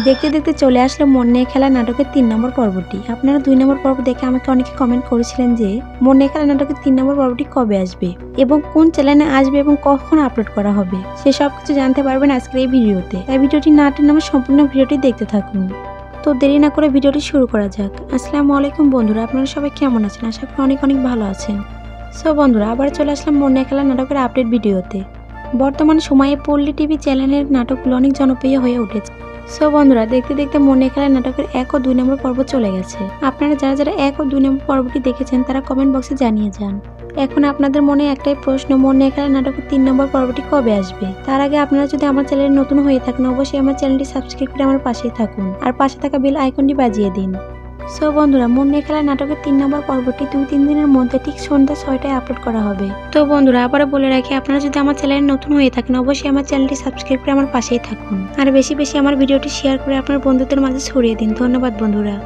দেখতে দেখতে চলে আসলো মন নিয়ে খেলা নাটকের 3 নম্বর পর্বটি। আপনারা 2 নম্বর পর্ব দেখে আমাকে অনেকে কমেন্ট করেছিলেন যে মন নিয়ে খেলা নাটকের 3 নম্বর পর্বটি কবে আসবে এবং কোন চ্যানেলে আসবে এবং কখন আপলোড করা হবে সেসব কিছু জানতে পারবেন আজকের এই ভিডিওতে। তাই ভিডিওটি না টেনে আমার সম্পূর্ণ ভিডিওটি দেখতে থাকুন। তো দেরি না করে ভিডিওটি শুরু করা যাক। আসসালামু আলাইকুম বন্ধুরা, আপনারা সবাই কেমন আছেন? আশা করি অনেক অনেক ভালো আছেন। সো বন্ধুরা, আবার চলে আসলাম মন নিয়ে খেলা নাটকের আপডেট ভিডিওতে। বর্তমান সময়ে পল্লী টিভি চ্যানেলের নাটকগুলো অনেক জনপ্রিয় হয়ে উঠেছে। সো বন্ধুরা, দেখতে দেখতে মন নিয়ে খেলা নাটকের 1 ও 2 নম্বর পর্ব চলে গেছে। আপনারা যারা যারা 1 ও 2 নম্বর পর্বটি দেখেছেন তারা কমেন্ট বক্সে জানিয়ে যান। এখন আপনাদের মনে একটাই প্রশ্ন, মন নিয়ে খেলা নাটকের 3 নম্বর পর্বটি কবে আসবে? তার আগে আপনারা যদি আমার চ্যানেলে নতুন হয়ে থাকেন অবশ্যই আমার চ্যানেলটি সাবস্ক্রাইব করে আমার পাশেই থাকুন আর পাশে থাকা বেল আইকনটি বাজিয়ে দিন। সো বন্ধুরা, মন নিয়ে খেলা নাটকের 3 নম্বর পর্বটি 2-3 দিনের মধ্যে ঠিক সন্ধ্যা 6টায় আপলোড করা হবে। তো বন্ধুরা, আবারও বলে রাখি, আপনারা যদি আমার চ্যানেলে নতুন হয়ে থাকেন অবশ্যই আমার চ্যানেলটি সাবস্ক্রাইব করে আমার পাশেই থাকুন আর বেশি বেশি আমার ভিডিওটি শেয়ার করে আপনার বন্ধুদের মাঝে ছড়িয়ে দিন। ধন্যবাদ বন্ধুরা।